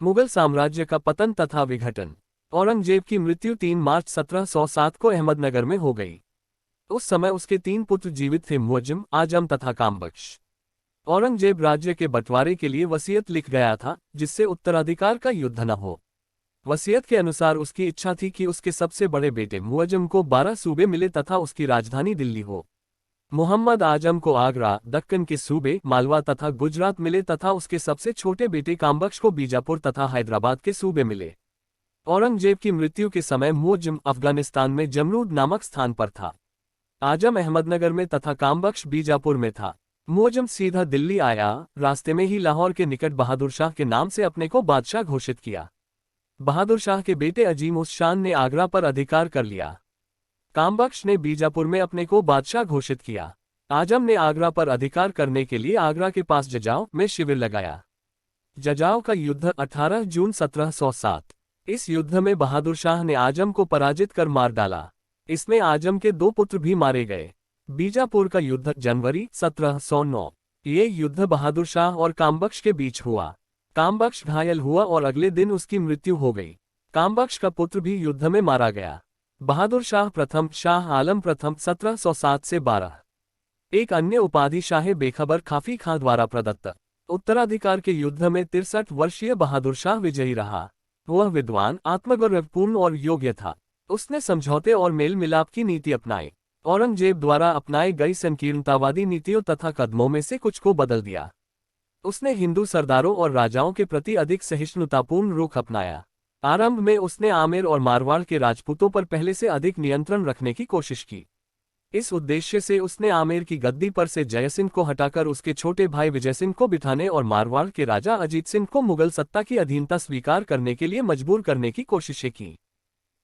मुगल साम्राज्य का पतन तथा विघटन। औरंगजेब की मृत्यु 3 मार्च 1707 को अहमदनगर में हो गई। उस समय उसके 3 पुत्र जीवित थे, मुअज्जम, आजम तथा कामबख्श। औरंगजेब राज्य के बंटवारे के लिए वसीयत लिख गया था, जिससे उत्तराधिकार का युद्ध न हो। वसीयत के अनुसार उसकी इच्छा थी कि उसके सबसे बड़े बेटे मुअज्जम को 12 सूबे मिले तथा उसकी राजधानी दिल्ली हो। मोहम्मद आजम को आगरा, दक्कन के सूबे, मालवा तथा गुजरात मिले तथा उसके सबसे छोटे बेटे कामबख्श को बीजापुर तथा हैदराबाद के सूबे मिले। औरंगजेब की मृत्यु के समय मुअज्जम अफगानिस्तान में जमरूद नामक स्थान पर था। आजम अहमदनगर में तथा कामबख्श बीजापुर में था। मुअज्जम सीधा दिल्ली आया, रास्ते में ही लाहौर के निकट बहादुर शाह के नाम से अपने को बादशाह घोषित किया। बहादुर शाह के बेटे अजीम उस शान ने आगरा पर अधिकार कर लिया। कामबख्श ने बीजापुर में अपने को बादशाह घोषित किया। आजम ने आगरा पर अधिकार करने के लिए आगरा के पास जजाओ में शिविर लगाया। जजाओ का युद्ध 18 जून 1707। इस युद्ध में बहादुर शाह ने आजम को पराजित कर मार डाला। इसमें आजम के 2 पुत्र भी मारे गए। बीजापुर का युद्ध जनवरी 1709। ये युद्ध बहादुर शाह और कामबख्श के बीच हुआ। कामबख्श घायल हुआ और अगले दिन उसकी मृत्यु हो गई। कामबख्श का पुत्र भी युद्ध में मारा गया। बहादुर शाह प्रथम, शाह आलम प्रथम 1707 से 12। एक अन्य उपाधि शाह बेखबर खाफी खां द्वारा प्रदत्त। उत्तराधिकार के युद्ध में 63 वर्षीय बहादुर शाह विजयी रहा। वह विद्वान, आत्मगौरवपूर्ण और योग्य था। उसने समझौते और मेल मिलाप की नीति अपनाई। औरंगजेब द्वारा अपनाई गई संकीर्णतावादी नीतियों तथा कदमों में से कुछ को बदल दिया। उसने हिंदू सरदारों और राजाओं के प्रति अधिक सहिष्णुतापूर्ण रुख अपनाया। आरंभ में उसने आमेर और मारवाड़ के राजपूतों पर पहले से अधिक नियंत्रण रखने की कोशिश की। इस उद्देश्य से उसने आमेर की गद्दी पर से जयसिंह को हटाकर उसके छोटे भाई विजय सिंह को बिठाने और मारवाड़ के राजा अजीत सिंह को मुगल सत्ता की अधीनता स्वीकार करने के लिए मजबूर करने की कोशिशें की।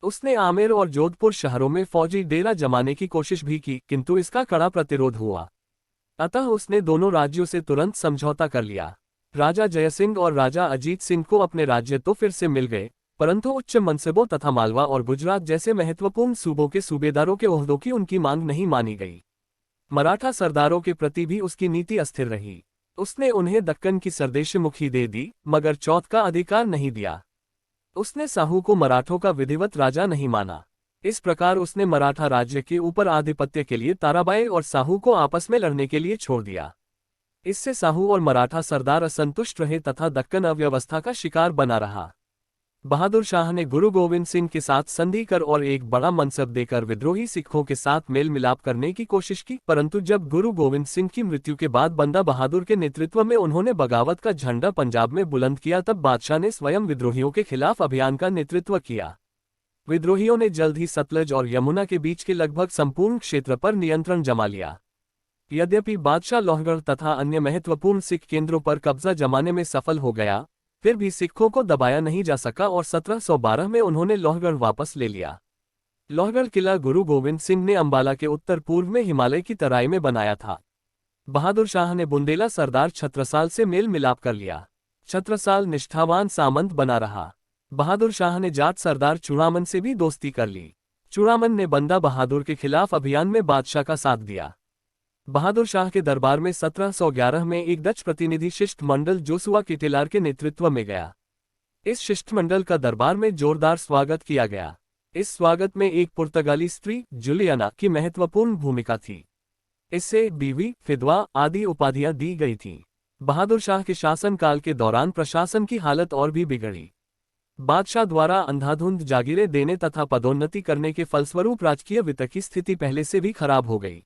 उसने आमेर और जोधपुर शहरों में फौजी डेरा जमाने की कोशिश भी की, किंतु इसका कड़ा प्रतिरोध हुआ। अतः उसने दोनों राज्यों से तुरंत समझौता कर लिया। राजा जयसिंह और राजा अजीत सिंह को अपने राज्य तो फिर से मिल गए, परंतु उच्च मनसबों तथा मालवा और गुजरात जैसे महत्वपूर्ण सूबों के सूबेदारों के ओहदों की उनकी मांग नहीं मानी गई। मराठा सरदारों के प्रति भी उसकी नीति अस्थिर रही। उसने उन्हें दक्कन की सरदेशमुखी दे दी, मगर चौथ का अधिकार नहीं दिया। उसने साहू को मराठों का विधिवत राजा नहीं माना। इस प्रकार उसने मराठा राज्य के ऊपर आधिपत्य के लिए ताराबाई और साहू को आपस में लड़ने के लिए छोड़ दिया। इससे साहू और मराठा सरदार असंतुष्ट रहे तथा दक्कन अव्यवस्था का शिकार बना रहा। बहादुर शाह ने गुरु गोविंद सिंह के साथ संधि कर और एक बड़ा मनसब देकर विद्रोही सिखों के साथ मेल मिलाप करने की कोशिश की, परंतु जब गुरु गोविंद सिंह की मृत्यु के बाद बंदा बहादुर के नेतृत्व में उन्होंने बगावत का झंडा पंजाब में बुलंद किया, तब बादशाह ने स्वयं विद्रोहियों के खिलाफ अभियान का नेतृत्व किया। विद्रोहियों ने जल्द ही सतलज और यमुना के बीच के लगभग संपूर्ण क्षेत्र पर नियंत्रण जमा लिया। यद्यपि बादशाह लोहगढ़ तथा अन्य महत्वपूर्ण सिख केंद्रों पर कब्जा जमाने में सफल हो गया, फिर भी सिखों को दबाया नहीं जा सका और 1712 में उन्होंने लोहगढ़ वापस ले लिया। लोहगढ़ किला गुरु गोविंद सिंह ने अंबाला के उत्तर पूर्व में हिमालय की तराई में बनाया था। बहादुर शाह ने बुंदेला सरदार छत्रसाल से मेल मिलाप कर लिया। छत्रसाल निष्ठावान सामंत बना रहा। बहादुर शाह ने जाट सरदार चूड़ामन से भी दोस्ती कर ली। चूड़ामन ने बंदा बहादुर के खिलाफ अभियान में बादशाह का साथ दिया। बहादुर शाह के दरबार में 1711 में एक डच प्रतिनिधि शिष्टमंडल जोसुआ किटेलार के नेतृत्व में गया। इस शिष्टमंडल का दरबार में जोरदार स्वागत किया गया। इस स्वागत में एक पुर्तगाली स्त्री जूलियाना की महत्वपूर्ण भूमिका थी। इससे बीवी, फिदवा आदि उपाधियां दी गई थीं। बहादुर शाह के शासनकाल के दौरान प्रशासन की हालत और भी बिगड़ी। बादशाह द्वारा अंधाधुंध जागीरें देने तथा पदोन्नति करने के फलस्वरूप राजकीय वित्त की स्थिति पहले से भी खराब हो गई।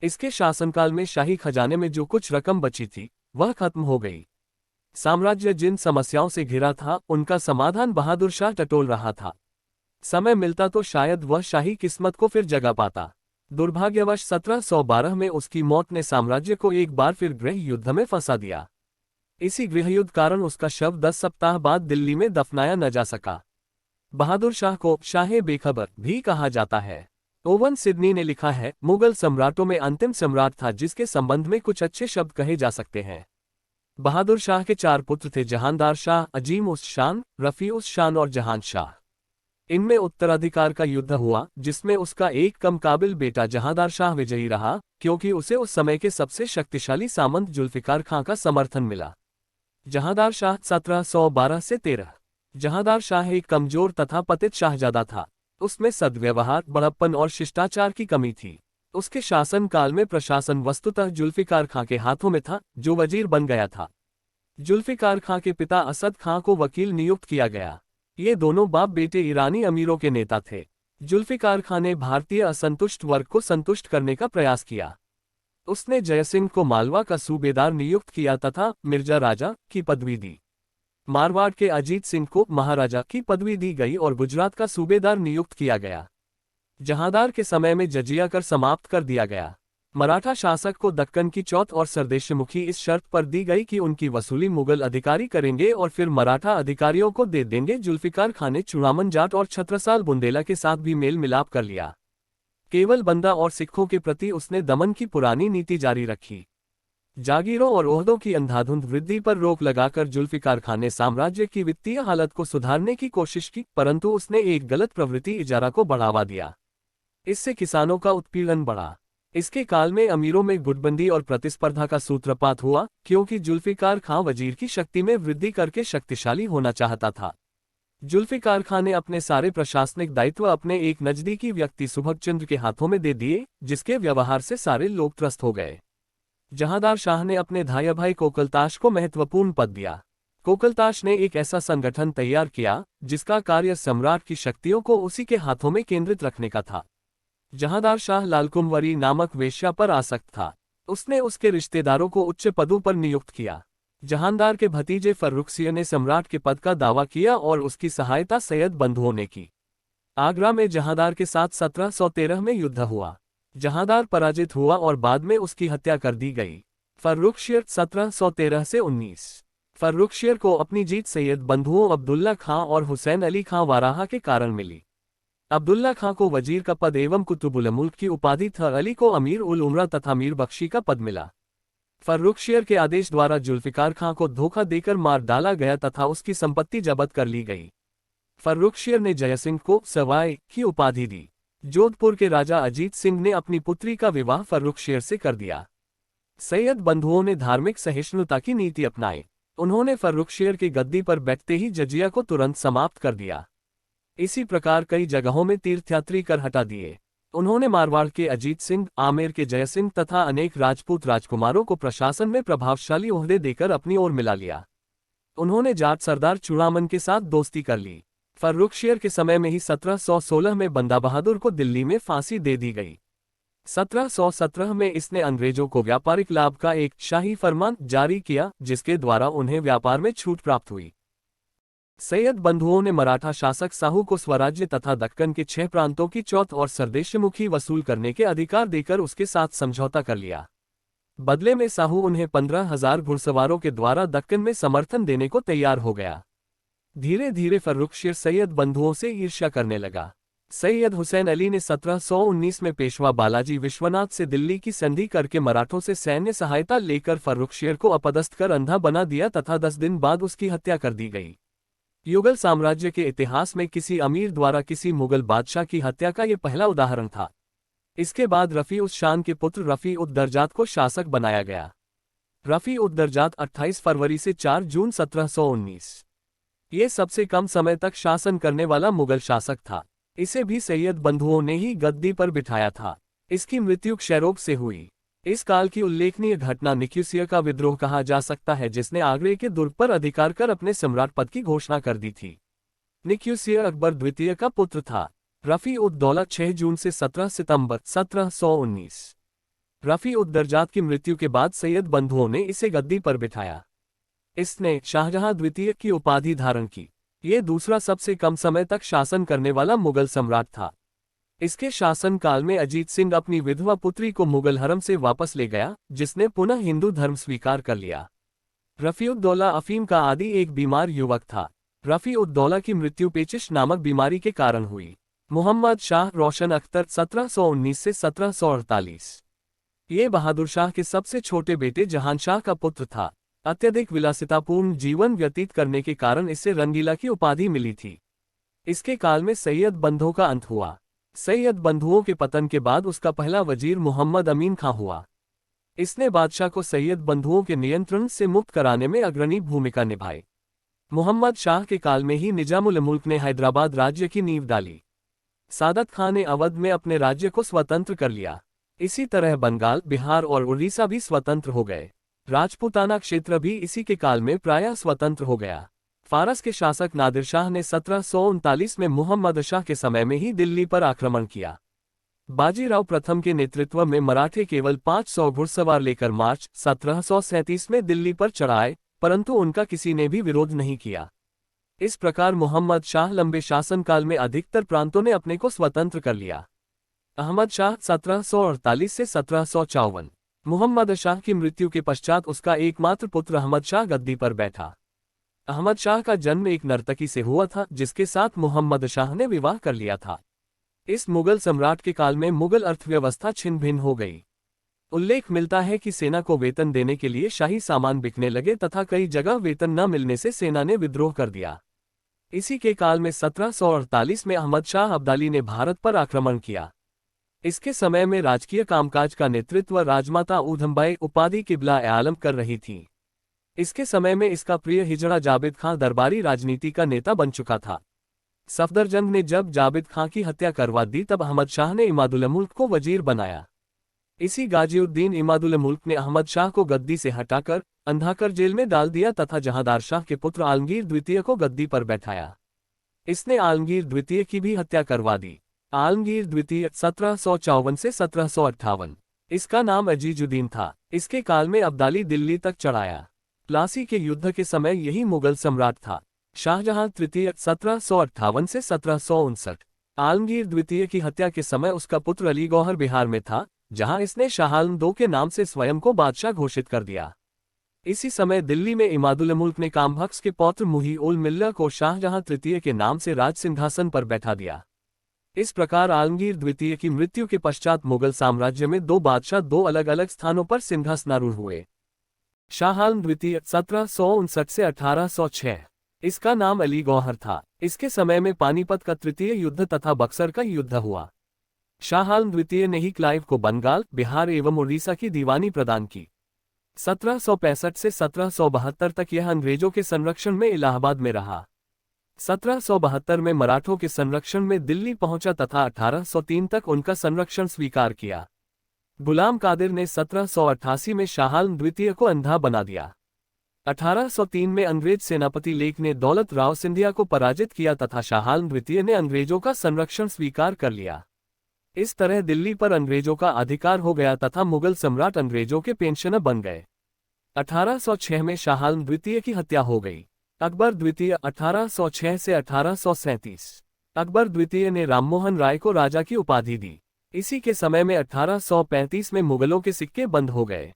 इसके शासनकाल में शाही खजाने में जो कुछ रकम बची थी, वह खत्म हो गई। साम्राज्य जिन समस्याओं से घिरा था, उनका समाधान बहादुर शाह टटोल रहा था। समय मिलता तो शायद वह शाही किस्मत को फिर जगा पाता। दुर्भाग्यवश 1712 में उसकी मौत ने साम्राज्य को एक बार फिर गृह युद्ध में फंसा दिया। इसी गृहयुद्ध कारण उसका शव 10 सप्ताह बाद दिल्ली में दफनाया न जा सका। बहादुर शाह को शाह बेखबर भी कहा जाता है। ओवन सिडनी ने लिखा है, मुगल सम्राटों में अंतिम सम्राट था जिसके संबंध में कुछ अच्छे शब्द कहे जा सकते हैं। बहादुर शाह के 4 पुत्र थे, जहानदार शाह, अजीम उस शान, रफी उस शान और जहान शाह। इनमें उत्तराधिकार का युद्ध हुआ, जिसमें उसका एक कम काबिल बेटा जहांदार शाह विजयी रहा, क्योंकि उसे उस समय के सबसे शक्तिशाली सामंत जुल्फिकार खां का समर्थन मिला। जहांदार शाह 1712 से 13। जहांदार शाह एक कमजोर तथा पतित शाहजादा था। उसमें सद्व्यवहार, बड़प्पन और शिष्टाचार की कमी थी। उसके शासन काल में प्रशासन वस्तुतः जुल्फिकार खां के हाथों में था, जो वजीर बन गया था। जुल्फिकार खां के पिता असद खां को वकील नियुक्त किया गया। ये दोनों बाप बेटे ईरानी अमीरों के नेता थे। जुल्फिकार खां ने भारतीय असंतुष्ट वर्ग को संतुष्ट करने का प्रयास किया। उसने जयसिंह को मालवा का सूबेदार नियुक्त किया तथा मिर्जा राजा की पदवी दी। मारवाड़ के अजीत सिंह को महाराजा की पदवी दी गई और गुजरात का सूबेदार नियुक्त किया गया। जहांदार के समय में जजिया कर समाप्त कर दिया गया। मराठा शासक को दक्कन की चौथ और सरदेशमुखी इस शर्त पर दी गई कि उनकी वसूली मुगल अधिकारी करेंगे और फिर मराठा अधिकारियों को दे देंगे। जुल्फिकार खां ने चूड़ामन जाट और छत्रसाल बुंदेला के साथ भी मेल मिलाप कर लिया। केवल बंदा और सिखों के प्रति उसने दमन की पुरानी नीति जारी रखी। जागीरों और ओहदों की अंधाधुंध वृद्धि पर रोक लगाकर जुल्फिकार खां ने साम्राज्य की वित्तीय हालत को सुधारने की कोशिश की, परंतु उसने एक गलत प्रवृत्ति इजारा को बढ़ावा दिया। इससे किसानों का उत्पीड़न बढ़ा। इसके काल में अमीरों में गुटबंदी और प्रतिस्पर्धा का सूत्रपात हुआ, क्योंकि जुल्फिकार खां वजीर की शक्ति में वृद्धि करके शक्तिशाली होना चाहता था। जुल्फिकार खां ने अपने सारे प्रशासनिक दायित्व अपने एक नजदीकी व्यक्ति सुभगचंद्र के हाथों में दे दिए, जिसके व्यवहार से सारे लोग त्रस्त हो गए। जहांदार शाह ने अपने धाया भाई कोकलताश को महत्वपूर्ण पद दिया। कोकलताश ने एक ऐसा संगठन तैयार किया जिसका कार्य सम्राट की शक्तियों को उसी के हाथों में केंद्रित रखने का था। जहांदार शाह लालकुमवरी नामक वेश्या पर आसक्त था। उसने उसके रिश्तेदारों को उच्च पदों पर नियुक्त किया। जहांदार के भतीजे फर्रुखसियर ने सम्राट के पद का दावा किया और उसकी सहायता सैयद बंधुओं ने की। आगरा में जहांदार के साथ 1713 में युद्ध हुआ। जहांदार पराजित हुआ और बाद में उसकी हत्या कर दी गई। फर्रुखसियर 1713 से 19। फर्रुखसियर को अपनी जीत सैयद बंधुओं अब्दुल्ला खां और हुसैन अली खां वाराहा के कारण मिली। अब्दुल्ला खां को वजीर का पद एवं कुतुबुल मुल्क की उपाधि था। अली को अमीर उल उमरा तथा मीर बख्शी का पद मिला। फर्रुखसियर के आदेश द्वारा जुल्फिकार खां को धोखा देकर मार डाला गया तथा उसकी संपत्ति जब्त कर ली गई। फर्रुखसियर ने जयसिंह को सवाई की उपाधि दी। जोधपुर के राजा अजीत सिंह ने अपनी पुत्री का विवाह फर्रुखसियर से कर दिया। सैयद बंधुओं ने धार्मिक सहिष्णुता की नीति अपनाई। उन्होंने फर्रुखसियर की गद्दी पर बैठते ही जजिया को तुरंत समाप्त कर दिया। इसी प्रकार कई जगहों में तीर्थयात्री कर हटा दिए। उन्होंने मारवाड़ के अजीत सिंह, आमेर के जयसिंह तथा अनेक राजपूत राजकुमारों को प्रशासन में प्रभावशाली ओहदे देकर अपनी ओर मिला लिया। उन्होंने जाट सरदार चूड़ामन के साथ दोस्ती कर ली। फर्रुखसियर के समय में ही 1716 में बंदा बहादुर को दिल्ली में फांसी दे दी गई। 1717 में इसने अंग्रेजों को व्यापारिक लाभ का एक शाही फरमान जारी किया, जिसके द्वारा उन्हें व्यापार में छूट प्राप्त हुई। सैयद बंधुओं ने मराठा शासक साहू को स्वराज्य तथा दक्कन के 6 प्रांतों की चौथ और सरदेशमुखी वसूल करने के अधिकार देकर उसके साथ समझौता कर लिया। बदले में साहू उन्हें 15,000 घुड़सवारों के द्वारा दक्कन में समर्थन देने को तैयार हो गया। धीरे धीरे फर्रुखसियर सैयद बंधुओं से ईर्ष्या करने लगा। सैयद हुसैन अली ने 1719 में पेशवा बालाजी विश्वनाथ से दिल्ली की संधि करके मराठों से सैन्य सहायता लेकर फर्रुखसियर को अपदस्थ कर अंधा बना दिया तथा 10 दिन बाद उसकी हत्या कर दी गई। युगल साम्राज्य के इतिहास में किसी अमीर द्वारा किसी मुगल बादशाह की हत्या का यह पहला उदाहरण था। इसके बाद रफ़ी उस शान के पुत्र रफ़ी उद दर्जात को शासक बनाया गया। रफ़ी उद दर्जात 28 फरवरी से 4 जून 1719। ये सबसे कम समय तक शासन करने वाला मुगल शासक था। इसे भी सैयद बंधुओं ने ही गद्दी पर बिठाया था। इसकी मृत्यु क्षयरोग से हुई। इस काल की उल्लेखनीय घटना निक्यूसिया का विद्रोह कहा जा सकता है, जिसने आगरे के दुर्ग पर अधिकार कर अपने सम्राट पद की घोषणा कर दी थी। निक्यूसिया अकबर द्वितीय का पुत्र था। रफ़ी उद दौला 6 जून से 17 सितंबर 1719। रफ़ी उद दर्जात की मृत्यु के बाद सैयद बंधुओं ने इसे गद्दी पर बिठाया। इसने शाहजहां द्वितीय की उपाधि धारण की। ये दूसरा सबसे कम समय तक शासन करने वाला मुगल सम्राट था। इसके शासन काल में अजीत सिंह अपनी विधवा पुत्री को मुगल हरम से वापस ले गया, जिसने पुनः हिंदू धर्म स्वीकार कर लिया। रफ़ी उद दौला अफीम का आदि एक बीमार युवक था। रफ़ी उद दौला की मृत्यु पेचिश नामक बीमारी के कारण हुई। मोहम्मद शाह रोशन अख्तर 1719 से 1748। ये बहादुर शाह के सबसे छोटे बेटे जहान शाह का पुत्र था। अत्यधिक विलासितापूर्ण जीवन व्यतीत करने के कारण इसे रंगीला की उपाधि मिली थी। इसके काल में सैयद बंधुओं का अंत हुआ। सैयद बंधुओं के पतन के बाद उसका पहला वजीर मोहम्मद अमीन खां हुआ। इसने बादशाह को सैयद बंधुओं के नियंत्रण से मुक्त कराने में अग्रणी भूमिका निभाई। मोहम्मद शाह के काल में ही निजामुल मुल्क ने हैदराबाद राज्य की नींव डाली। सादत खान ने अवध में अपने राज्य को स्वतंत्र कर लिया। इसी तरह बंगाल, बिहार और उड़ीसा भी स्वतंत्र हो गए। राजपूताना क्षेत्र भी इसी के काल में प्रायः स्वतंत्र हो गया। फारस के शासक नादिर शाह ने 1739 में मुहम्मद शाह के समय में ही दिल्ली पर आक्रमण किया। बाजीराव प्रथम के नेतृत्व में मराठे केवल 500 घुड़सवार लेकर मार्च 1737 में दिल्ली पर चढ़ाए, परंतु उनका किसी ने भी विरोध नहीं किया। इस प्रकार मोहम्मद शाह लंबे शासनकाल में अधिकतर प्रांतों ने अपने को स्वतंत्र कर लिया। अहमद शाह 1748 से 1754। मुहम्मद शाह की मृत्यु के पश्चात उसका एकमात्र पुत्र अहमद शाह गद्दी पर बैठा। अहमद शाह का जन्म एक नर्तकी से हुआ था, जिसके साथ मुहम्मद शाह ने विवाह कर लिया था। इस मुगल सम्राट के काल में मुगल अर्थव्यवस्था छिन्न भिन्न हो गई। उल्लेख मिलता है कि सेना को वेतन देने के लिए शाही सामान बिकने लगे तथा कई जगह वेतन न मिलने से सेना ने विद्रोह कर दिया। इसी के काल में 1748 में अहमद शाह अब्दाली ने भारत पर आक्रमण किया। इसके समय में राजकीय कामकाज का नेतृत्व राजमाता ऊधमबाई उपाधि किबला आलम कर रही थी। इसके समय में इसका प्रिय हिजड़ा जाबिद खां दरबारी राजनीति का नेता बन चुका था। सफदरजंग ने जब जाबिद खां की हत्या करवा दी तब अहमद शाह ने इमादुल मुल्क को वजीर बनाया। इसी गाजीउद्दीन इमादुल मुल्क ने अहमद शाह को गद्दी से हटाकर अंधाकर जेल में डाल दिया तथा जहांदार शाह के पुत्र आलमगीर द्वितीय को गद्दी पर बैठाया। इसने आलमगीर द्वितीय की भी हत्या करवा दी। आलमगीर द्वितीय 1754 से 1758। इसका नाम अजीजुद्दीन था। इसके काल में अब्दाली दिल्ली तक चढ़ाया। प्लासी के युद्ध के समय यही मुगल सम्राट था। शाहजहां तृतीय 1758 से 1759। आलमगीर द्वितीय की हत्या के समय उसका पुत्र अली गौहर बिहार में था, जहां इसने शाह आलम II के नाम से स्वयं को बादशाह घोषित कर दिया। इसी समय दिल्ली में इमादुल मुल्क ने कामबख्श के पौत्र मुही उल मिल्ला को शाहजहां तृतीय के नाम से राज सिंहासन पर बैठा दिया। इस प्रकार आलमगीर द्वितीय की मृत्यु के पश्चात मुगल साम्राज्य में दो बादशाह दो अलग अलग स्थानों पर सिंहासनारूढ़ हुए। शाह आलम द्वितीय 1759 से 1806। इसका नाम अली गौहर था। इसके समय में पानीपत का तृतीय युद्ध तथा बक्सर का युद्ध हुआ। शाह आलम द्वितीय ने ही क्लाइव को बंगाल, बिहार एवं उड़ीसा की दीवानी प्रदान की। 1765 से 1772 तक यह अंग्रेजों के संरक्षण में इलाहाबाद में रहा। 1772 में मराठों के संरक्षण में दिल्ली पहुंचा तथा 1803 तक उनका संरक्षण स्वीकार किया। गुलाम कादिर ने 1788 में शाह आलम द्वितीय को अंधा बना दिया। 1803 में अंग्रेज सेनापति लेक ने दौलत राव सिंधिया को पराजित किया तथा शाह आलम द्वितीय ने अंग्रेजों का संरक्षण स्वीकार कर लिया। इस तरह दिल्ली पर अंग्रेजों का अधिकार हो गया तथा मुगल सम्राट अंग्रेजों के पेंशनर बन गए। 1806 में शाह आलम द्वितीय की हत्या हो गई। अकबर द्वितीय 1806 से 1837। अकबर द्वितीय ने राममोहन राय को राजा की उपाधि दी। इसी के समय में 1835 में मुगलों के सिक्के बंद हो गए।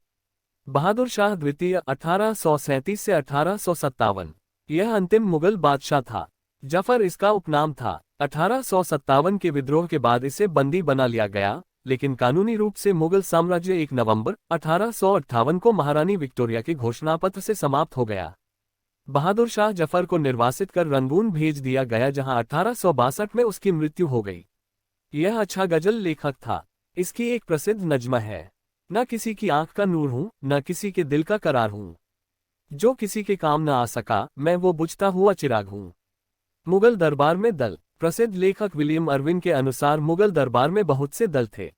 बहादुर शाह द्वितीय 1837 से 1857। यह अंतिम मुगल बादशाह था। जफर इसका उपनाम था। 1857 के विद्रोह के बाद इसे बंदी बना लिया गया, लेकिन कानूनी रूप से मुगल साम्राज्य 1 नवंबर 1858 को महारानी विक्टोरिया के घोषणापत्र से समाप्त हो गया। बहादुर शाह जफर को निर्वासित कर रंगून भेज दिया गया, जहां 1862 में उसकी मृत्यु हो गई। यह अच्छा गजल लेखक था। इसकी एक प्रसिद्ध नज्म है, न किसी की आंख का नूर हूं, न किसी के दिल का करार हूं। जो किसी के काम न आ सका, मैं वो बुझता हुआ चिराग हूं। मुगल दरबार में दल। प्रसिद्ध लेखक विलियम अर्विन के अनुसार मुगल दरबार में बहुत से दल थे।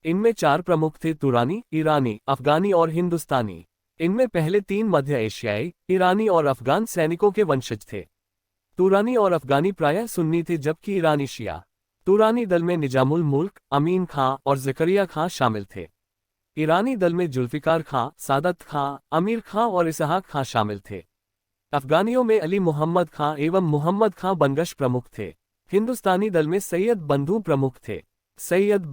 इनमें 4 प्रमुख थे, तुरानी, ईरानी, अफगानी और हिंदुस्तानी। इनमें पहले 3 मध्य एशियाई, ईरानी और अफगान सैनिकों के वंशज थे। तुरानी और अफगानी प्रायः सुन्नी थे, जबकि ईरानी शिया। तुरानी दल में निजामुल मुल्क, अमीन खां और ज़करिया खां शामिल थे। ईरानी दल में जुल्फिकार खां, सादत खां, अमीर खां और इसहाक खां शामिल थे। अफगानियों में अली मोहम्मद खां एवं मोहम्मद खां बनगश प्रमुख थे। हिंदुस्तानी दल में सैयद बंधु प्रमुख थे। सैयद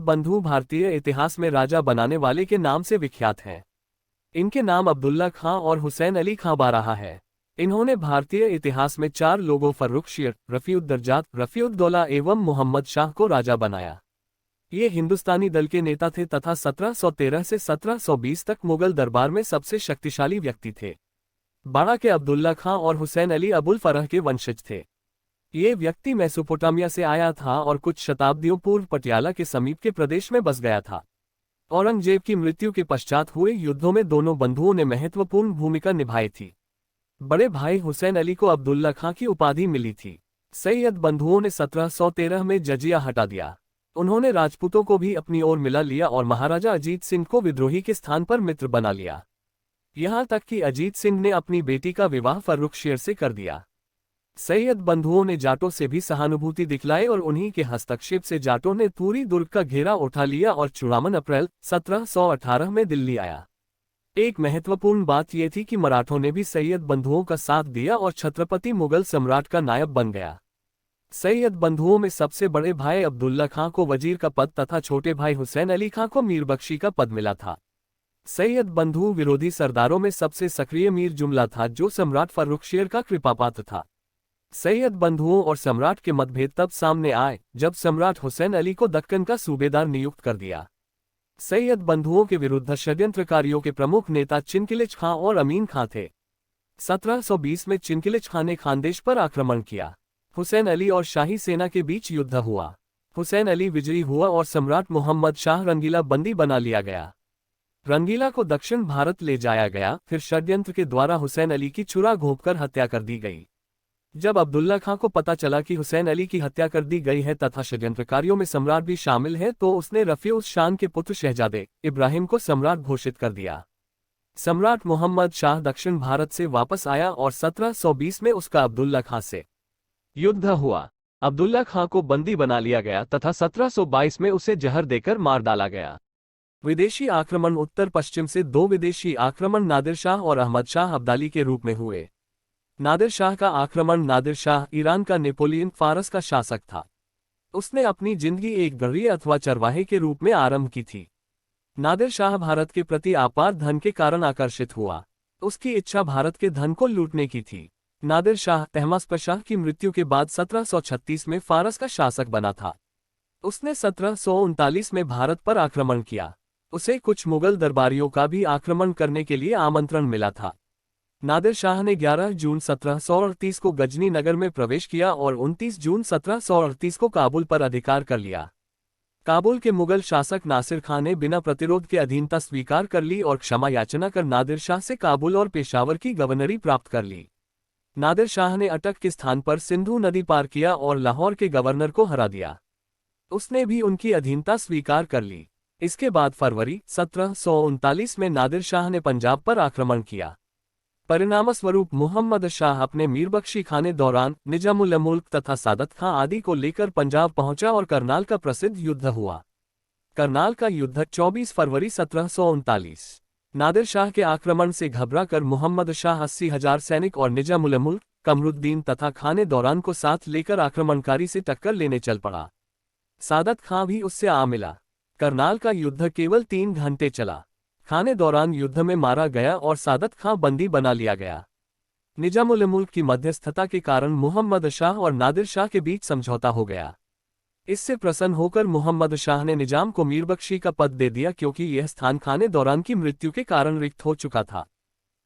बंधु भारतीय इतिहास में राजा बनाने वाले के नाम से विख्यात हैं। इनके नाम अब्दुल्ला खां और हुसैन अली खां बारहा है। इन्होंने भारतीय इतिहास में 4 लोगों फर्रुखशियर, रफ़ीउद्दर्जात, रफ़ीउद्दौला एवं मोहम्मद शाह को राजा बनाया। ये हिंदुस्तानी दल के नेता थे तथा 1713 से 1720 तक मुगल दरबार में सबसे शक्तिशाली व्यक्ति थे। बाड़ा के अब्दुल्ला खां और हुसैन अली अबुल फरह के वंशज थे। ये व्यक्ति मेसोपोटामिया से आया था और कुछ शताब्दियों पूर्व पटियाला के समीप के प्रदेश में बस गया था। औरंगजेब की मृत्यु के पश्चात हुए युद्धों में दोनों बंधुओं ने महत्वपूर्ण भूमिका निभाई थी। बड़े भाई हुसैन अली को अब्दुल्ला खां की उपाधि मिली थी। सैयद बंधुओं ने 1713 में जजिया हटा दिया। उन्होंने राजपूतों को भी अपनी ओर मिला लिया और महाराजा अजीत सिंह को विद्रोही के स्थान पर मित्र बना लिया। यहाँ तक कि अजीत सिंह ने अपनी बेटी का विवाह फर्रुखशेर से कर दिया। सैयद बंधुओं ने जाटों से भी सहानुभूति दिखलाई और उन्हीं के हस्तक्षेप से जाटों ने तूरी दुर्ग का घेरा उठा लिया और 54 अप्रैल 1718 में दिल्ली आया। एक महत्वपूर्ण बात यह थी कि मराठों ने भी सैयद बंधुओं का साथ दिया और छत्रपति मुगल सम्राट का नायब बन गया। सैयद बंधुओं में सबसे बड़े भाई अब्दुल्ला खां को वजीर का पद तथा छोटे भाई हुसैन अली खां को मीरबख्शी का पद मिला था। सैयद बंधु विरोधी सरदारों में सबसे सक्रिय मीर जुमला था, जो सम्राट फर्रुखशेर का कृपापात्र था। सैयद बंधुओं और सम्राट के मतभेद तब सामने आए जब सम्राट हुसैन अली को दक्कन का सूबेदार नियुक्त कर दिया। सैयद बंधुओं के विरुद्ध षड्यंत्रकारियों के प्रमुख नेता चिनकिलिच खां और अमीन खां थे। 1720 में चिनकिलिच खां ने खानदेश पर आक्रमण किया। हुसैन अली और शाही सेना के बीच युद्ध हुआ। हुसैन अली विजयी हुआ और सम्राट मोहम्मद शाह रंगीला बंदी बना लिया गया। रंगीला को दक्षिण भारत ले जाया गया। फिर षड्यंत्र के द्वारा हुसैन अली की छुरा घोंपकर हत्या कर दी गई। जब अब्दुल्ला खां को पता चला कि हुसैन अली की हत्या कर दी गई है तथा षड्यंत्रकारियों में सम्राट भी शामिल है, तो उसने रफीउस शान के पुत्र शहजादे इब्राहिम को सम्राट घोषित कर दिया। सम्राट मोहम्मद शाह दक्षिण भारत से वापस आया और 1720 में उसका अब्दुल्ला खां से युद्ध हुआ। अब्दुल्ला खां को बंदी बना लिया गया तथा 1722 में उसे जहर देकर मार डाला गया। विदेशी आक्रमण उत्तर पश्चिम से दो विदेशी आक्रमण नादिर शाह और अहमद शाह अब्दाली के रूप में हुए। नादिर शाह का आक्रमण नादिर शाह ईरान का नेपोलियन फारस का शासक था। उसने अपनी जिंदगी एक गरीब अथवा चरवाहे के रूप में आरंभ की थी। नादिर शाह भारत के प्रति अपार धन के कारण आकर्षित हुआ। उसकी इच्छा भारत के धन को लूटने की थी। नादिर शाह तहमास्प शाह की मृत्यु के बाद 1736 में फारस का शासक बना था। उसने 1739 में भारत पर आक्रमण किया। उसे कुछ मुगल दरबारियों का भी आक्रमण करने के लिए आमंत्रण मिला था। नादिर शाह ने 11 जून 1738 को गजनी नगर में प्रवेश किया और 29 जून 1738 को काबुल पर अधिकार कर लिया। काबुल के मुगल शासक नासिर खां ने बिना प्रतिरोध के अधीनता स्वीकार कर ली और क्षमा याचना कर नादिर शाह से काबुल और पेशावर की गवर्नरी प्राप्त कर ली। नादिर शाह ने अटक के स्थान पर सिंधु नदी पार किया और लाहौर के गवर्नर को हरा दिया। उसने भी उनकी अधीनता स्वीकार कर ली। इसके बाद फरवरी 1739 में नादिर शाह ने पंजाब पर आक्रमण किया। परिणामस्वरूप मुहम्मद शाह अपने मीरबख्शी खाने दौरान निजामुल मुल्क तथा सादत खां आदि को लेकर पंजाब पहुंचा और करनाल का प्रसिद्ध युद्ध हुआ। करनाल का युद्ध 24 फरवरी 1739। नादिर शाह के आक्रमण से घबराकर मुहम्मद शाह 80,000 सैनिक और निजामुल मुल्क कमरुद्दीन तथा खाने दौरान को साथ लेकर आक्रमणकारी से टक्कर लेने चल पड़ा। सादत खां भी उससे आ मिला। करनाल का युद्ध केवल 3 घंटे चला। खाने दौरान युद्ध में मारा गया और सादत खां बंदी बना लिया गया। निजामुल मुल्क की मध्यस्थता के कारण मुहम्मद शाह और नादिर शाह के बीच समझौता हो गया। इससे प्रसन्न होकर मुहम्मद शाह ने निजाम को मीरबख्शी का पद दे दिया, क्योंकि यह स्थान खाने दौरान की मृत्यु के कारण रिक्त हो चुका था।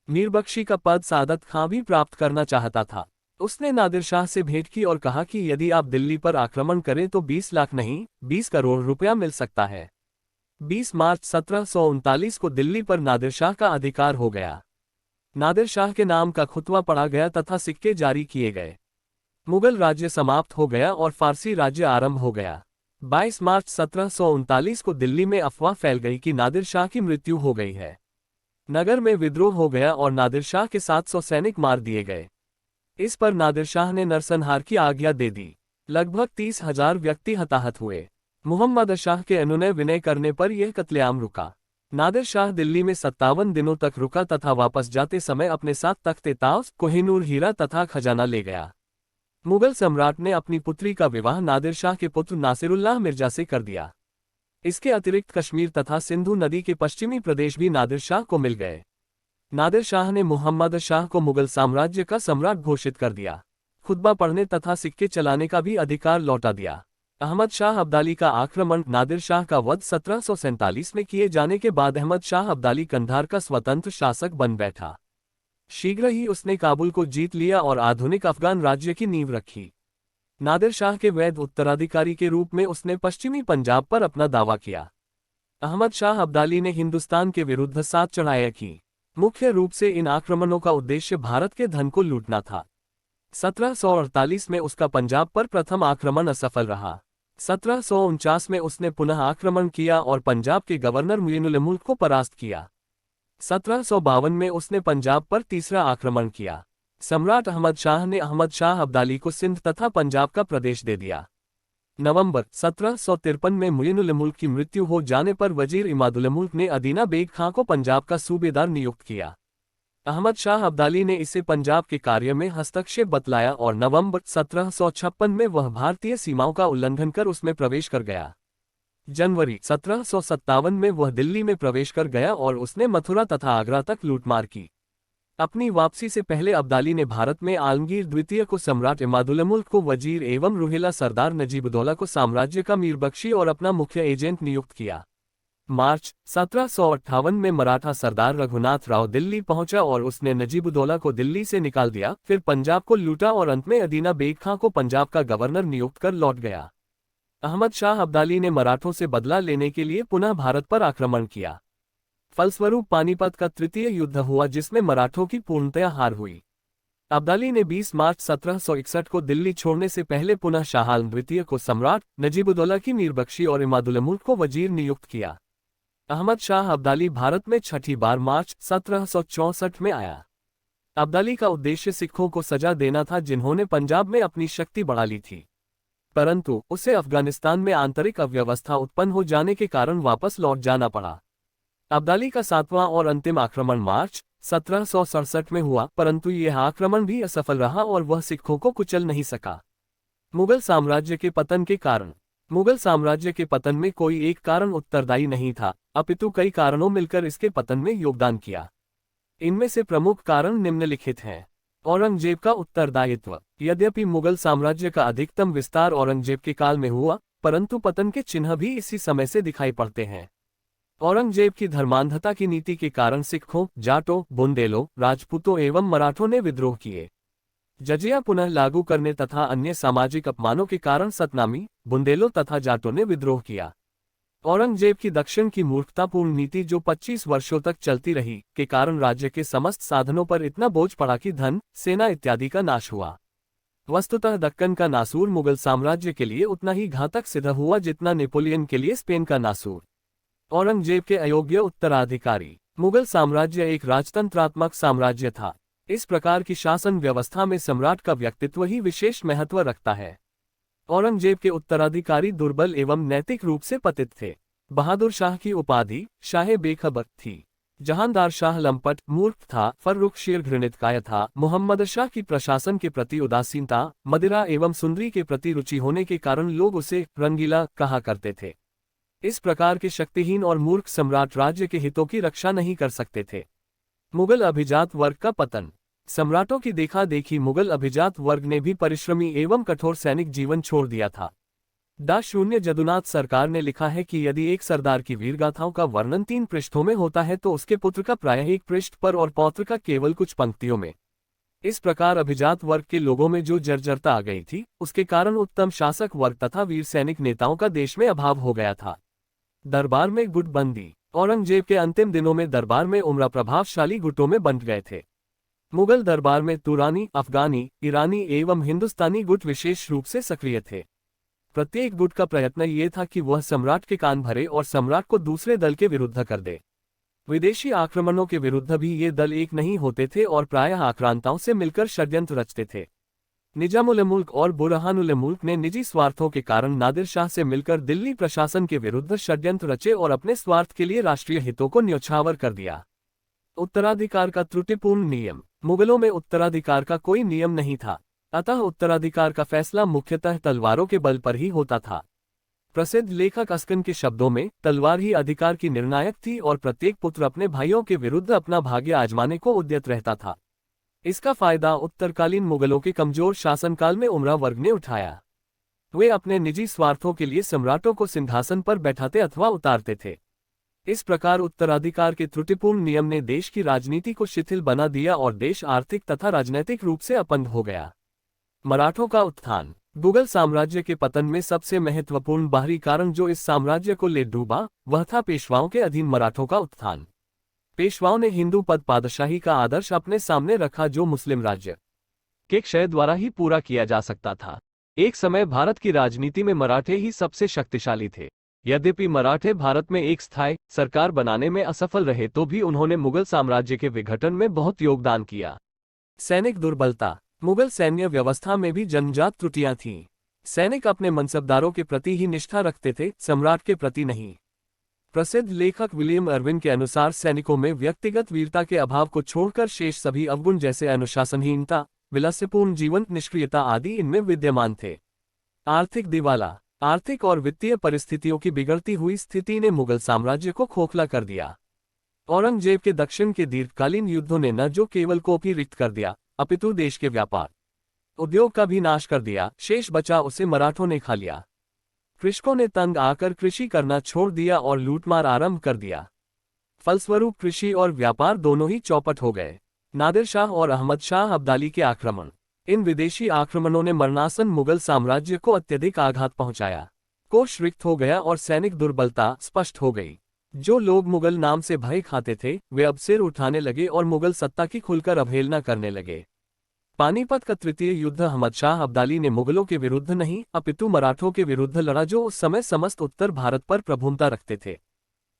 मीरबख्शी का पद सादत खां भी प्राप्त करना चाहता था। उसने नादिर शाह से भेंट की और कहा कि यदि आप दिल्ली पर आक्रमण करें तो 20 लाख नहीं 20 करोड़ रुपया मिल सकता है। 20 मार्च 1739 को दिल्ली पर नादिर शाह का अधिकार हो गया। नादिर शाह के नाम का खुतवा पढ़ा गया तथा सिक्के जारी किए गए। मुगल राज्य समाप्त हो गया और फारसी राज्य आरंभ हो गया। 22 मार्च 1739 को दिल्ली में अफवाह फैल गई कि नादिर शाह की मृत्यु हो गई है। नगर में विद्रोह हो गया और नादिर शाह के 700 सैनिक मार दिए गए। इस पर नादिर शाह ने नरसंहार की आज्ञा दे दी। लगभग 30,000 व्यक्ति हताहत हुए। मुहम्मद शाह के अनुनय विनय करने पर यह कत्लेआम रुका। नादिर शाह दिल्ली में 57 दिनों तक रुका तथा वापस जाते समय अपने साथ तख्ते ताज, कोहिनूर हीरा तथा खजाना ले गया। मुगल सम्राट ने अपनी पुत्री का विवाह नादिर शाह के पुत्र नासिरुल्लाह मिर्जा से कर दिया। इसके अतिरिक्त कश्मीर तथा सिंधु नदी के पश्चिमी प्रदेश भी नादिर शाह को मिल गए। नादिर शाह ने मुहम्मद शाह को मुगल साम्राज्य का सम्राट घोषित कर दिया। खुतबा पढ़ने तथा सिक्के चलाने का भी अधिकार लौटा दिया। अहमद शाह अब्दाली का आक्रमण। नादिर शाह का वध 1747 में किए जाने के बाद अहमद शाह अब्दाली कंधार का स्वतंत्र शासक बन बैठा। शीघ्र ही उसने काबुल को जीत लिया और आधुनिक अफगान राज्य की नींव रखी। नादिर शाह के वैध उत्तराधिकारी के रूप में उसने पश्चिमी पंजाब पर अपना दावा किया। अहमद शाह अब्दाली ने हिंदुस्तान के विरुद्ध 7 चढ़ाइयाँ की। मुख्य रूप से इन आक्रमणों का उद्देश्य भारत के धन को लूटना था। 1748 में उसका पंजाब पर प्रथम आक्रमण असफल रहा। 1749 में उसने पुनः आक्रमण किया और पंजाब के गवर्नर मुइनुल मुल्क को परास्त किया। 1752 में उसने पंजाब पर तीसरा आक्रमण किया। सम्राट अहमद शाह ने अहमद शाह अब्दाली को सिंध तथा पंजाब का प्रदेश दे दिया। नवंबर 1753 में मुइनुल मुल्क की मृत्यु हो जाने पर वजीर इमादुल मुल्क ने अदीना बेग खां को पंजाब का सूबेदार नियुक्त किया। अहमद शाह अब्दाली ने इसे पंजाब के कार्य में हस्तक्षेप बतलाया और नवंबर 1756 में वह भारतीय सीमाओं का उल्लंघन कर उसमें प्रवेश कर गया। जनवरी 1757 में वह दिल्ली में प्रवेश कर गया और उसने मथुरा तथा आगरा तक लूटमार की। अपनी वापसी से पहले अब्दाली ने भारत में आलमगीर द्वितीय को सम्राट इमादुल मुल्क को वजीर एवं रुहेला सरदार नजीबुद्दौला को साम्राज्य का मीरबख्शी और अपना मुख्य एजेंट नियुक्त किया। मार्च 1758 में मराठा सरदार रघुनाथ राव दिल्ली पहुंचा और उसने नजीबुद्दौला को दिल्ली से निकाल दिया, फिर पंजाब को लूटा और अंत में अदीना बेग खां को पंजाब का गवर्नर नियुक्त कर लौट गया। अहमद शाह अब्दाली ने मराठों से बदला लेने के लिए पुनः भारत पर आक्रमण किया। फलस्वरूप पानीपत का तृतीय युद्ध हुआ जिसमें मराठों की पूर्णतया हार हुई। अब्दाली ने 20 मार्च 1761 को दिल्ली छोड़ने से पहले पुनः शाह आलम द्वितीय को सम्राट, नजीबुद्दौला की मीरबख्शी और इमादुल मुल्क को वजीर नियुक्त किया। अहमद शाह अब्दाली भारत में छठी बार मार्च 1764 में आया। अब्दाली का उद्देश्य सिखों को सजा देना था जिन्होंने पंजाब में अपनी शक्ति बढ़ा ली थी, परंतु उसे अफगानिस्तान में आंतरिक अव्यवस्था उत्पन्न हो जाने के कारण वापस लौट जाना पड़ा। अब्दाली का 7वां और अंतिम आक्रमण मार्च 1767 में हुआ, परंतु यह आक्रमण भी असफल रहा और वह सिखों को कुचल नहीं सका। मुगल साम्राज्य के पतन के कारण। मुगल साम्राज्य के पतन में कोई एक कारण उत्तरदायी नहीं था, अपितु कई कारणों मिलकर इसके पतन में योगदान किया। इनमें से प्रमुख कारण निम्नलिखित हैं। औरंगजेब का उत्तरदायित्व। यद्यपि मुगल साम्राज्य का अधिकतम विस्तार औरंगजेब के काल में हुआ, परंतु पतन के चिन्ह भी इसी समय से दिखाई पड़ते हैं। औरंगजेब की धर्मांधता की नीति के कारण सिखों, जाटों, बुंदेलों, राजपूतों एवं मराठों ने विद्रोह किए। जजिया पुनः लागू करने तथा अन्य सामाजिक अपमानों के कारण सतनामी, बुंदेलों तथा जाटों ने विद्रोह किया। औरंगजेब की दक्षिण की मूर्खतापूर्ण नीति जो 25 वर्षों तक चलती रही, के कारण राज्य के समस्त साधनों पर इतना बोझ पड़ा कि धन, सेना इत्यादि का नाश हुआ। वस्तुतः दक्कन का नासूर मुगल साम्राज्य के लिए उतना ही घातक सिद्ध हुआ जितना नेपोलियन के लिए स्पेन का नासूर। औरंगजेब के अयोग्य उत्तराधिकारी। मुगल साम्राज्य एक राजतंत्रात्मक साम्राज्य था। इस प्रकार की शासन व्यवस्था में सम्राट का व्यक्तित्व ही विशेष महत्व रखता है। औरंगजेब के उत्तराधिकारी दुर्बल एवं नैतिक रूप से पतित थे। बहादुर शाह की उपाधि शाह बेखबर थी। जहांदार शाह लंपट, मूर्ख था। फर्रुखशीर घृणितकाय था। मोहम्मद शाह की प्रशासन के प्रति उदासीनता, मदिरा एवं सुंदरी के प्रति रुचि होने के कारण लोग उसे रंगीला कहा करते थे। इस प्रकार के शक्तिहीन और मूर्ख सम्राट राज्य के हितों की रक्षा नहीं कर सकते थे। मुगल अभिजात वर्ग का पतन। सम्राटों की देखा देखी मुगल अभिजात वर्ग ने भी परिश्रमी एवं कठोर सैनिक जीवन छोड़ दिया था। डा शून्य जदुनाथ सरकार ने लिखा है कि यदि एक सरदार की वीरगाथाओं का वर्णन 3 पृष्ठों में होता है तो उसके पुत्र का प्रायः 1 पृष्ठ पर और पौत्र का केवल कुछ पंक्तियों में। इस प्रकार अभिजात वर्ग के लोगों में जो जर्जरता आ गई थी, उसके कारण उत्तम शासक वर्ग तथा वीर सैनिक नेताओं का देश में अभाव हो गया था। दरबार में गुटबंदी। औरंगजेब के अंतिम दिनों में दरबार में उमरा प्रभावशाली गुटों में बंट गए थे। मुगल दरबार में तुरानी, अफगानी, ईरानी एवं हिंदुस्तानी गुट विशेष रूप से सक्रिय थे। प्रत्येक गुट का प्रयत्न ये था कि वह सम्राट के कान भरे और सम्राट को दूसरे दल के विरुद्ध कर दे। विदेशी आक्रमणों के विरुद्ध भी ये दल एक नहीं होते थे और प्रायः आक्रांताओं से मिलकर षड्यंत्र रचते थे। निजामुल मुल्क और बुरहानुल मुल्क ने निजी स्वार्थों के कारण नादिर शाह से मिलकर दिल्ली प्रशासन के विरुद्ध षड्यंत्र रचे और अपने स्वार्थ के लिए राष्ट्रीय हितों को न्यौछावर कर दिया। उत्तराधिकार का त्रुटिपूर्ण नियम। मुगलों में उत्तराधिकार का कोई नियम नहीं था, अतः उत्तराधिकार का फैसला मुख्यतः तलवारों के बल पर ही होता था। प्रसिद्ध लेखक अस्कन के शब्दों में, तलवार ही अधिकार की निर्णायक थी और प्रत्येक पुत्र अपने भाइयों के विरुद्ध अपना भाग्य आजमाने को उद्यत रहता था। इसका फायदा उत्तरकालीन मुगलों के कमजोर शासनकाल में उमरा वर्ग ने उठाया। वे अपने निजी स्वार्थों के लिए सम्राटों को सिंहासन पर बैठाते अथवा उतारते थे। इस प्रकार उत्तराधिकार के त्रुटिपूर्ण नियम ने देश की राजनीति को शिथिल बना दिया और देश आर्थिक तथा राजनैतिक रूप से अपंग हो गया। मराठों का उत्थान। मुगल साम्राज्य के पतन में सबसे महत्वपूर्ण बाहरी कारण जो इस साम्राज्य को ले डूबा, वह था पेशवाओं के अधीन मराठों का उत्थान। पेशवाओं ने हिंदू पद पातशाही का आदर्श अपने सामने रखा, जो मुस्लिम राज्य के क्षय द्वारा ही पूरा किया जा सकता था। एक समय भारत की राजनीति में मराठे ही सबसे शक्तिशाली थे। यद्यपि मराठे भारत में एक स्थायी सरकार बनाने में असफल रहे, तो भी उन्होंने मुगल साम्राज्य के विघटन में बहुत योगदान किया। सैनिक दुर्बलता। मुगल सैन्य व्यवस्था में भी जन्मजात त्रुटियां थीं। सैनिक अपने मनसबदारों के प्रति ही निष्ठा रखते थे, सम्राट के प्रति नहीं। प्रसिद्ध लेखक विलियम अर्विन के अनुसार सैनिकों में व्यक्तिगत वीरता के अभाव को छोड़कर शेष सभी अवगुण जैसे अनुशासनहीनता, विलासपूर्ण जीवन, निष्क्रियता आदि इनमें विद्यमान थे। आर्थिक दिवाला। आर्थिक और वित्तीय परिस्थितियों की बिगड़ती हुई स्थिति ने मुगल साम्राज्य को खोखला कर दिया। औरंगजेब के दक्षिण के दीर्घकालीन युद्धों ने न जो केवल को ही रिक्त कर दिया, अपितु देश के व्यापार उद्योग का भी नाश कर दिया। शेष बचा उसे मराठों ने खा लिया। कृषकों ने तंग आकर कृषि करना छोड़ दिया और लूटमार आरंभ कर दिया। फलस्वरूप कृषि और व्यापार दोनों ही चौपट हो गए। नादिर शाह और अहमद शाह अब्दाली के आक्रमण। इन विदेशी आक्रमणों ने मरणासन मुगल साम्राज्य को अत्यधिक आघात पहुंचाया। कोष रिक्त हो गया और सैनिक दुर्बलता स्पष्ट हो गई। जो लोग मुगल नाम से भय खाते थे, वे अब सिर उठाने लगे और मुगल सत्ता की खुलकर अवहेलना करने लगे। पानीपत का तृतीय युद्ध अहमद शाह अब्दाली ने मुगलों के विरुद्ध नहीं, अपितु मराठों के विरुद्ध लड़ा, जो उस समय समस्त उत्तर भारत पर प्रभुता रखते थे।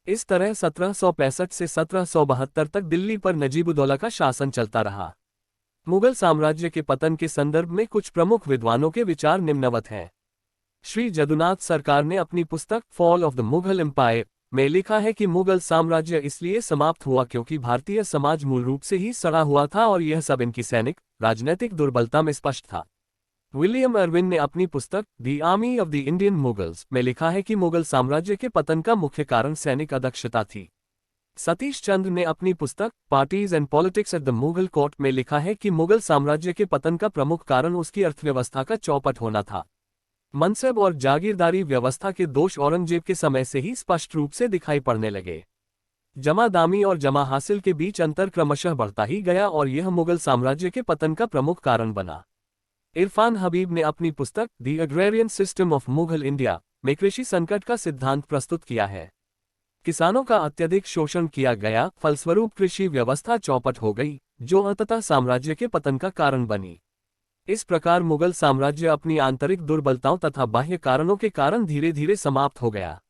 इस तरह 1765 से 1772 तक दिल्ली पर नजीबुद्दौला का शासन चलता रहा। मुगल साम्राज्य के पतन के संदर्भ में कुछ प्रमुख विद्वानों के विचार निम्नवत हैं। श्री जदुनाथ सरकार ने अपनी पुस्तक fall of the Mughal empire में लिखा है कि मुगल साम्राज्य इसलिए समाप्त हुआ क्योंकि भारतीय समाज मूल रूप से ही सड़ा हुआ था और यह सब इनकी सैनिक राजनैतिक दुर्बलता में स्पष्ट था। विलियम अर्विन ने अपनी पुस्तक the army of the Indian Mughals में लिखा है कि मुगल साम्राज्य के पतन का मुख्य कारण सैनिक अदक्षता थी। सतीश चंद्र ने अपनी पुस्तक parties and politics at the Mughal court में लिखा है कि मुगल साम्राज्य के पतन का प्रमुख कारण उसकी अर्थव्यवस्था का चौपट होना था। मनसब और जागीरदारी व्यवस्था के दोष औरंगजेब के समय से ही स्पष्ट रूप से दिखाई पड़ने लगे। जमादामी और जमा हासिल के बीच अंतर क्रमशः बढ़ता ही गया और यह मुगल साम्राज्य के पतन का प्रमुख कारण बना। इरफान हबीब ने अपनी पुस्तक the agrarian system of Mughal India में कृषि संकट का सिद्धांत प्रस्तुत किया है। किसानों का अत्यधिक शोषण किया गया, फलस्वरूप कृषि व्यवस्था चौपट हो गई, जो अंततः साम्राज्य के पतन का कारण बनी। इस प्रकार मुगल साम्राज्य अपनी आंतरिक दुर्बलताओं तथा बाह्य कारणों के कारण धीरे धीरे समाप्त हो गया।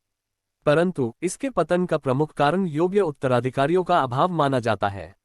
परंतु इसके पतन का प्रमुख कारण योग्य उत्तराधिकारियों का अभाव माना जाता है।